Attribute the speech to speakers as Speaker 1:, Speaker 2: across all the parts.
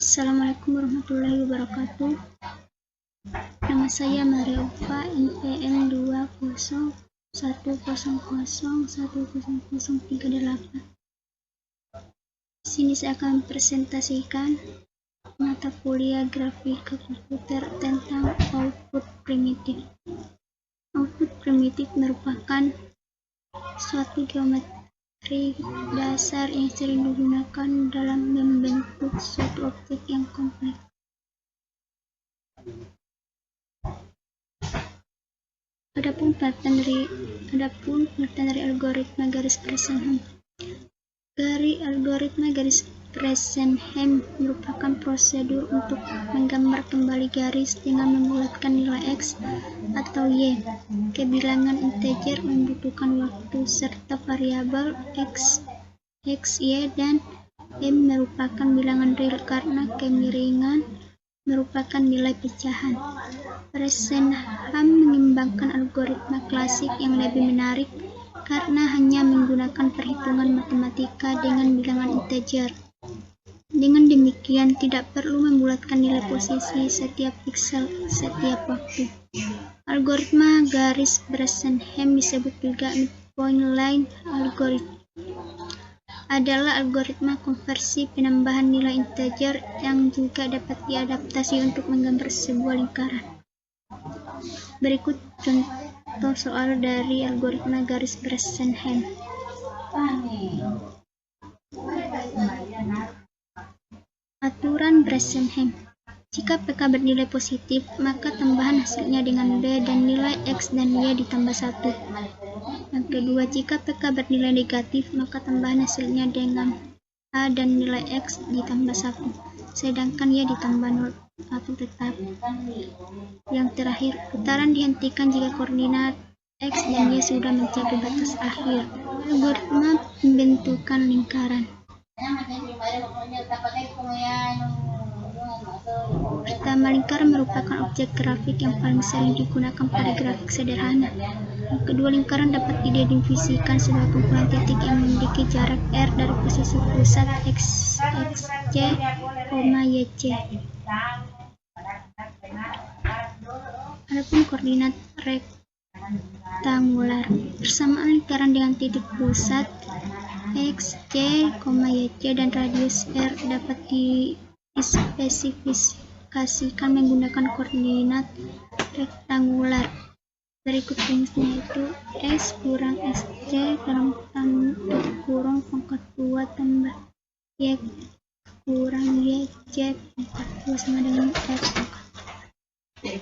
Speaker 1: Assalamualaikum warahmatullahi wabarakatuh. Nama saya Maria Ufa, NPM 2010101038. Di sini saya akan presentasikan mata kuliah grafika komputer tentang output primitif. Output primitif merupakan suatu geometri dasar yang sering digunakan dalam membentuk suatu objek yang kompleks. Adapun pengertian dari algoritma garis Bresenham. Algoritma garis Bresenham merupakan prosedur untuk menggambar kembali garis dengan membulatkan nilai x atau y ke bilangan integer membutuhkan waktu, serta variabel x, y, dan m merupakan bilangan real karena kemiringan merupakan nilai pecahan. Bresenham mengembangkan algoritma klasik yang lebih menarik karena hanya menggunakan perhitungan matematika dengan bilangan integer. Dengan demikian, tidak perlu membulatkan nilai posisi setiap piksel setiap waktu. Algoritma garis Bresenham disebut juga midpoint line algorithm. Adalah algoritma konversi penambahan nilai integer yang juga dapat diadaptasi untuk menggambar sebuah lingkaran. Berikut contoh soal dari algoritma garis Bresenham. Aturan Bresenham. Jika PK bernilai positif, maka tambahan hasilnya dengan B dan nilai X dan Y ditambah 1. Yang kedua, jika PK bernilai negatif, maka tambahan hasilnya dengan A dan nilai X ditambah 1, sedangkan Y ditambah 0 atau tetap. Yang terakhir, putaran dihentikan jika koordinat X dan Y sudah mencapai batas akhir. Algoritma pembentukan lingkaran. Pertama, lingkaran merupakan objek grafik yang paling sering digunakan pada grafik sederhana. Yang kedua, lingkaran dapat didefinisikan sebagai kumpulan titik yang memiliki jarak R dari posisi pusat XY, YC. Adapun koordinat rektangular, persamaan lingkaran dengan titik pusat XY, YC dan radius R dapat dispesifikasikan menggunakan koordinat rektangular. Berikut rumusnya, yaitu S kurang SC dalam tanda kurung pangkat 2 tambah Y kurang YC pangkat 2 sama dengan R pangkat 2.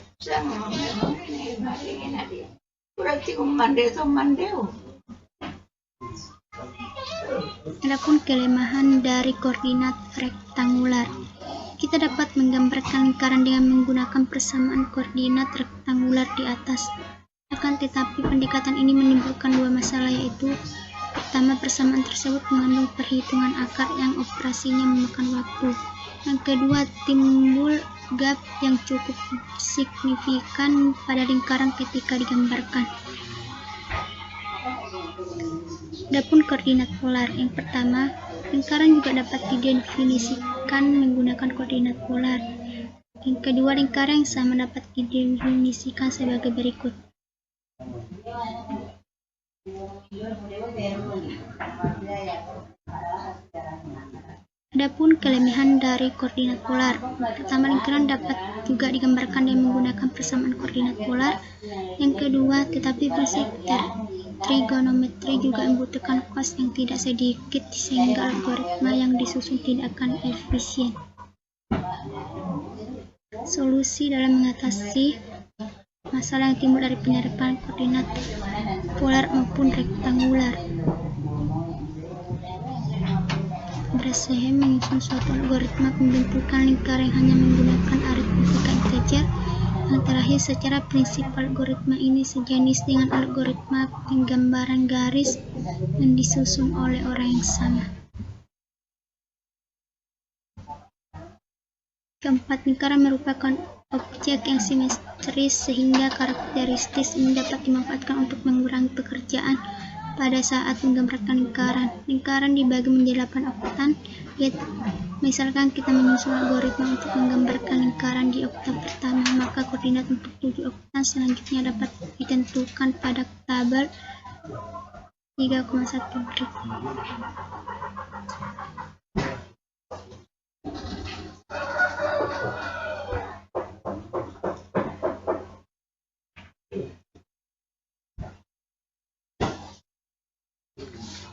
Speaker 1: Adapun kelemahan dari koordinat rektangular, kita dapat menggambarkan lingkaran dengan menggunakan persamaan koordinat rektangular di atas. Akan tetapi pendekatan ini menimbulkan dua masalah, yaitu pertama, persamaan tersebut mengandung perhitungan akar yang operasinya memakan waktu. Yang kedua, timbul gap yang cukup signifikan pada lingkaran ketika digambarkan. Adapun koordinat polar, yang pertama, lingkaran juga dapat didefinisikan menggunakan koordinat polar. Yang kedua, lingkaran yang sama dapat didefinisikan sebagai berikut. Adapun kelemahan dari koordinat polar, pertama, lingkaran dapat juga digambarkan dengan menggunakan persamaan koordinat polar. Yang kedua, tetapi prinsip trigonometri juga membutuhkan kos yang tidak sedikit, sehingga algoritma yang disusun tidak akan efisien. Solusi dalam mengatasi masalah yang timbul dari penyerapan koordinat polar maupun rektangular. Bresenham menyusun suatu algoritma pembentukan lingkaran yang hanya menggunakan aritmatika integer. Yang terakhir, secara prinsip algoritma ini sejenis dengan algoritma penggambaran garis yang disusun oleh orang yang sama. Keempat, lingkaran merupakan objek yang simetris sehingga karakteristik ini dapat dimanfaatkan untuk mengurangi pekerjaan pada saat menggambarkan lingkaran. Lingkaran dibagi menjadi 8 oktan. Misalkan kita menyusun algoritma untuk menggambarkan lingkaran di oktan pertama, maka koordinat untuk 7 oktan selanjutnya dapat ditentukan pada tabel 3,1 berikut.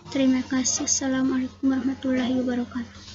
Speaker 1: Terima kasih. Assalamualaikum warahmatullahi wabarakatuh.